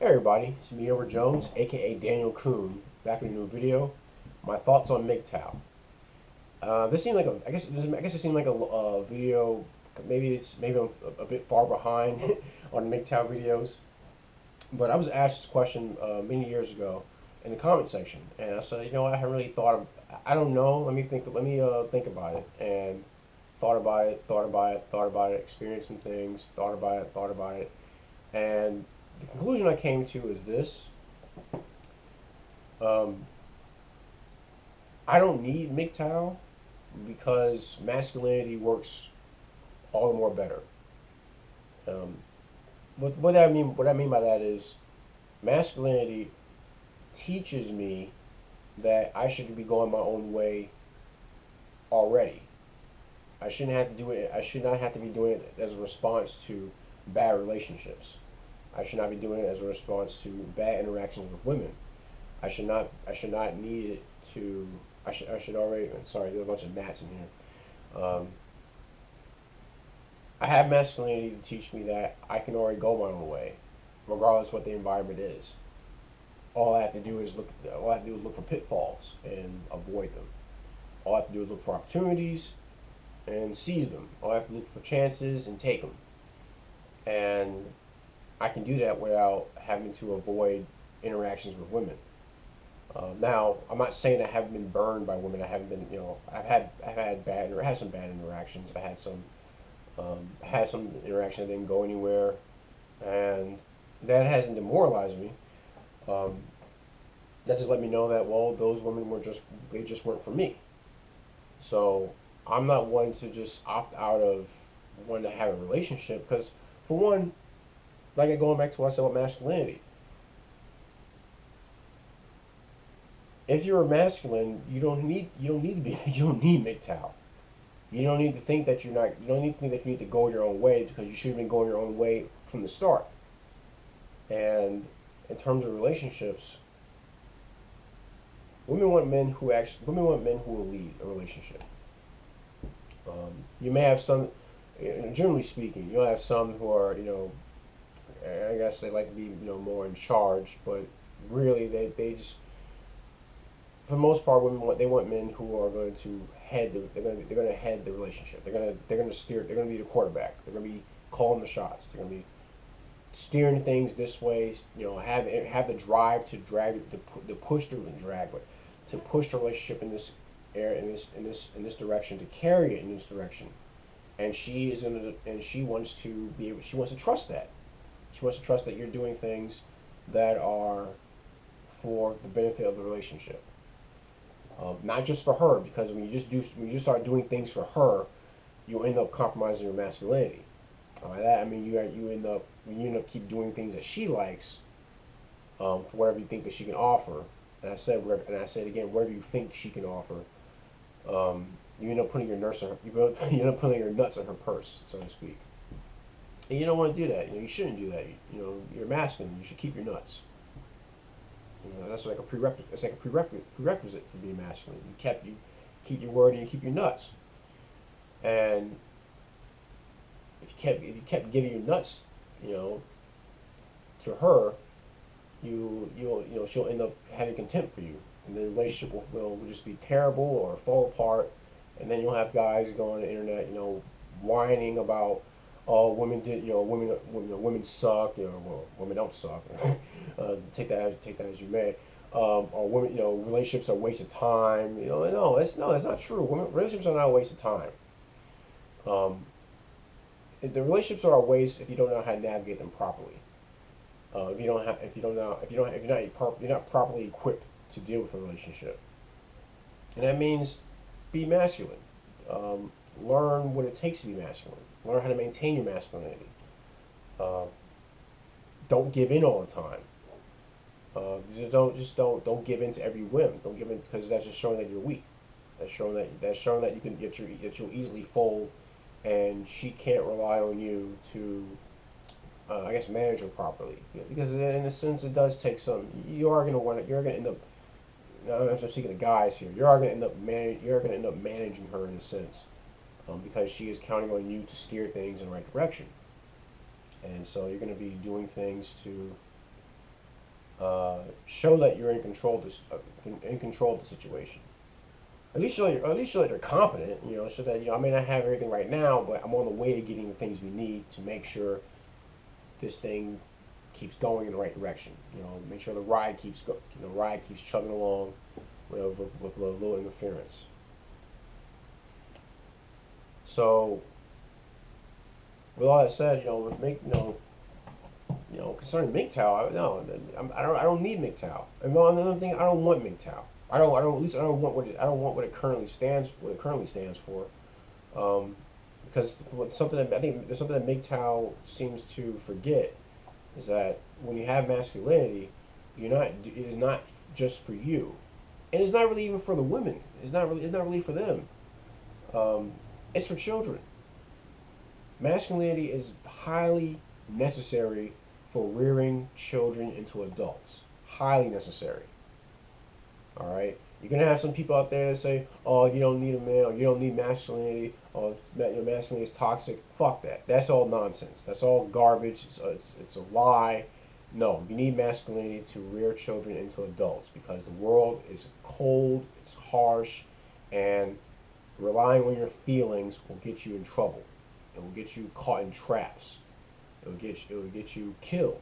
Hey everybody, it's me over Jones, aka Daniel Kuhn, back with a new video. My thoughts on MGTOW. This seemed like I guess it seemed like a video. Maybe I'm a bit far behind on MGTOW videos, but I was asked this question many years ago in the comment section, and I said, you know what, I haven't really thought of. I don't know. Let me think. Let me think about it, and thought about it, thought about it, thought about it, experienced some things, thought about it, and the conclusion I came to is this. Um, I don't need MGTOW because masculinity works all the more better. Um, what I mean by that is masculinity teaches me that I should be going my own way already. I shouldn't have to do it. I should not have to be doing it as a response to bad relationships. I should not be doing it as a response to bad interactions with women. I should not need it to. I should already. Sorry, there's a bunch of gnats in here. I have masculinity to teach me that I can already go my own way, regardless what the environment is. All I have to do is look. All I have to do is look for pitfalls and avoid them. All I have to do is look for opportunities and seize them. All I have to look for chances and take them. And I can do that without having to avoid interactions with women. Now, I'm not saying I haven't been burned by women. I haven't been, I've had some bad interactions. I had some interactions that didn't go anywhere, and that hasn't demoralized me. Um, that just let me know that those women they just weren't for me. So I'm not one to just opt out of wanting to have a relationship because, for one, like going back to what I said about masculinity, if you're a masculine, you don't need to be you don't need MGTOW. You don't need to think that you're not. You don't need to think that you need to go your own way because you should have been going your own way from the start. And in terms of relationships, women want men who will lead a relationship. You may have some, generally speaking, you'll have some who are, I guess they like to be, more in charge, but really they just, for the most part, they want men who are going to they're going to head the relationship. They're going to steer. They're going to be the quarterback. They're going to be calling the shots. They're going to be steering things this way. Have the drive to to push the drag, but to push the relationship in this area, in this direction, to carry it in this direction. And she wants to be able. She wants to trust that. She wants to trust that you're doing things that are for the benefit of the relationship. Not just for her, because when you just start doing things for her, you end up compromising your masculinity. By that I mean you end up keep doing things that she likes, for whatever you think that she can offer. And I said again, whatever you think she can offer, you end up putting you end up putting your nuts in her purse, so to speak. And you don't want to do that. You shouldn't do that. You're masculine. You should keep your nuts. That's like a prerequisite. It's like a prerequisite for being masculine. You keep your word and you keep your nuts. And if you kept giving your nuts, you know, to her, she'll end up having contempt for you, and the relationship will just be terrible or fall apart. And then you'll have guys go on the internet, whining about, oh, women did, women suck, well, women don't suck. Take that as you may. Or women, relationships are a waste of time. That's not true. Relationships are not a waste of time. Um, the relationships are a waste if you don't know how to navigate them properly. If you're not properly equipped to deal with a relationship, and that means be masculine. Learn what it takes to be masculine. Learn how to maintain your masculinity. Uh, don't give in all the time. Don't give in to every whim. Don't give in because that's just showing that you're weak. That's showing that that you'll easily fold, and she can't rely on you to, I guess, manage her properly. Because in a sense, it does take some. You're gonna end up. I'm speaking to guys here. You're gonna end up managing her in a sense, because she is counting on you to steer things in the right direction. And so you're going to be doing things to show that you're in control of this, in control of the situation. At least show that you're confident. You know, so that I may not have everything right now, but I'm on the way to getting the things we need to make sure this thing keeps going in the right direction. You know, make sure the ride keeps ride keeps chugging along with a little interference. So, with all that said, with concerning MGTOW, I don't need MGTOW. And another thing, I don't want MGTOW. At least I don't want I don't want what it currently stands for. Because something that I think there's something that MGTOW seems to forget is that when you have masculinity, it is not just for you, and it's not really even for the women. It's not really for them. Um, it's for children. Masculinity is highly necessary for rearing children into adults. Highly necessary. All right. You're gonna have some people out there that say, "Oh, you don't need a man, or you don't need masculinity, or your masculinity is toxic." Fuck that. That's all nonsense. That's all garbage. It's a lie. No, you need masculinity to rear children into adults because the world is cold, it's harsh, and relying on your feelings will get you in trouble. It will get you caught in traps. It will get you killed.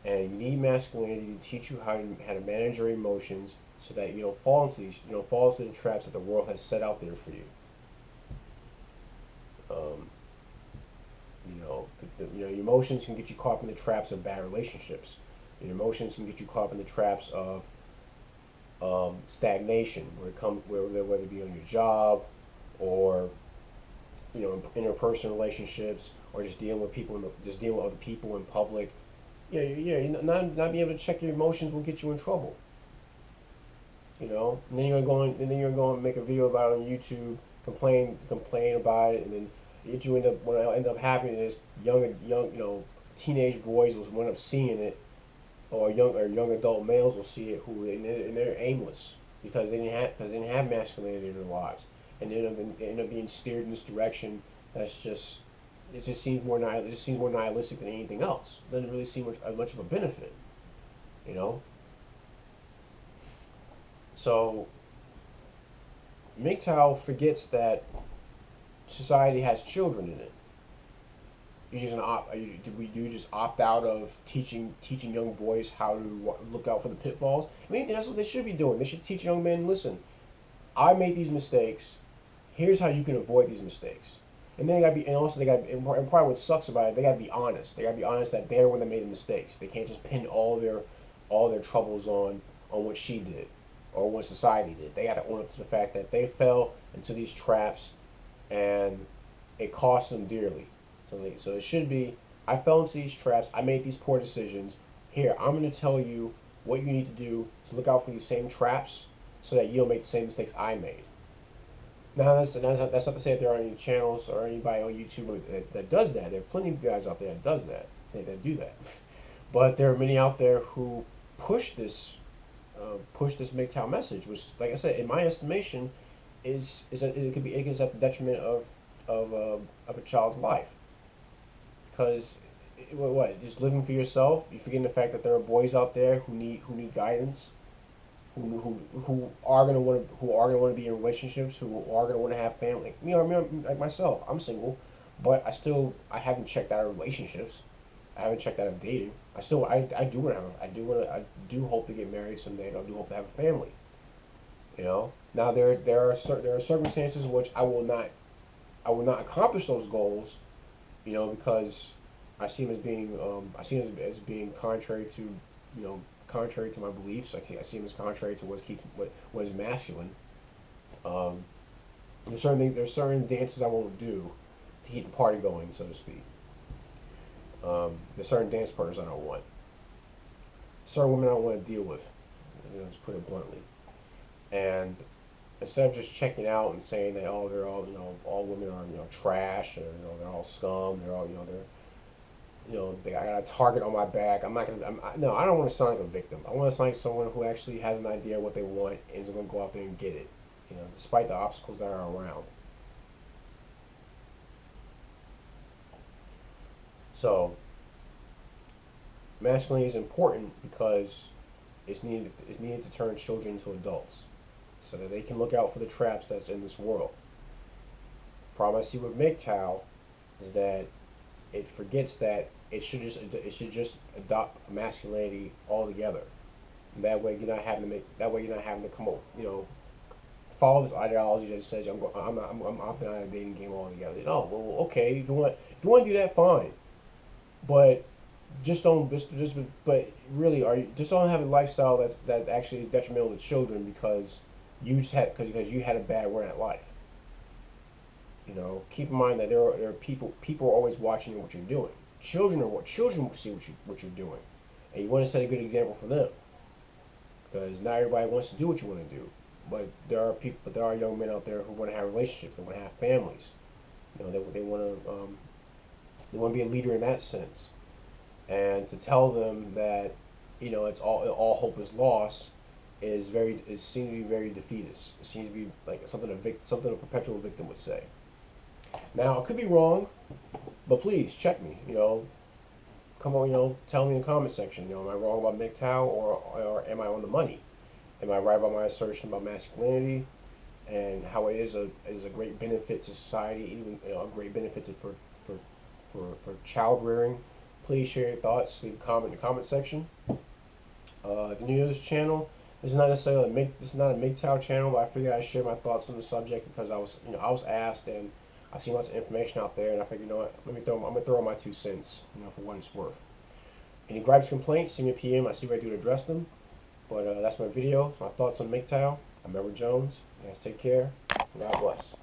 And you need masculinity to teach you how to manage your emotions so that you don't fall into the traps that the world has set out there for you. Um, your emotions can get you caught in the traps of bad relationships. Your emotions can get you caught in the traps of stagnation, whether it be on your job or interpersonal relationships, or just dealing with other people in public. Not being able to check your emotions will get you in trouble. And then you're going to make a video about it on YouTube, complain about it, and then what end up happening is teenage boys will end up seeing it, or young adult males will see it and they're aimless because they didn't have masculinity in their lives, and they end up being steered in this direction that's just it just seems more nihilistic than anything else. It doesn't really seem much of a benefit, you know. So MGTOW forgets that society has children in it. Do you just opt out of teaching young boys how to look out for the pitfalls? I mean, that's what they should be doing. They should teach young men, listen, I made these mistakes. Here's how you can avoid these mistakes. And then and probably what sucks about it, they gotta be honest. They gotta be honest that they're the one that made the mistakes. They can't just pin all their troubles on what she did or what society did. They gotta own up to the fact that they fell into these traps and it cost them dearly. So it should be, I fell into these traps, I made these poor decisions. Here, I'm gonna tell you what you need to do to look out for these same traps so that you don't make the same mistakes I made. Now, that's not to say that there aren't any channels or anybody on YouTube that does that. There are plenty of guys out there that does that, that do that. But there are many out there who push this MGTOW message, which, like I said, in my estimation, it is at the detriment of a child's life. Because just living for yourself, you're forgetting the fact that there are boys out there who need guidance, who are gonna want to be in relationships, who are gonna want to have family. Like myself, I'm single, but I haven't checked out of relationships. I haven't checked out of dating. I do hope to get married someday, and I do hope to have a family. Now there are circumstances in which I will not accomplish those goals, because I see them as being contrary to my beliefs. I see them as contrary to what is masculine. There's certain dances I won't do to keep the party going, so to speak. There's certain dance partners I don't want. Certain women I don't want to deal with. Just put it bluntly. And instead of just checking out and saying that they're all women are trash, or they're all scum, they're all I got a target on my back. No, I don't want to sound like a victim. I want to sound like someone who actually has an idea of what they want and is going to go out there and get it, despite the obstacles that are around. So, masculinity is important because It's needed to turn children into adults, so that they can look out for the traps that's in this world. Problem I see with MGTOW is that it forgets that it should just adopt masculinity altogether. And that way you're not having to come up, follow this ideology that says I'm opting out of the dating game altogether. Well, okay, if you want to do that, fine, but but really, just don't have a lifestyle that actually is detrimental to children because you had a bad run at life. Keep in mind that there are people are always watching what you're doing. Children will see what you're doing, and you want to set a good example for them, because not everybody wants to do what you want to do. But there are young men out there who want to have relationships, they want to have families. They want to be a leader in that sense, and to tell them that all hope is lost seems to be very defeatist. It seems to be like something a perpetual victim would say. Now, I could be wrong, but please check me. Come on, tell me in the comment section. Am I wrong about MGTOW, or am I on the money? Am I right about my assertion about masculinity and how it is a great benefit to society, even a great benefit for child rearing? Please share your thoughts. Leave a comment in the comment section. If you're new to this channel, this is not a MGTOW channel, but I figured I'd share my thoughts on the subject because I was asked, and I see lots of information out there, and I figured, I'm gonna throw my 2 cents, for what it's worth. Any gripes, complaints, send me a PM. I see what I do to address them. But that's my video. It's my thoughts on MGTOW. I'm Edward Jones. You guys take care. God bless.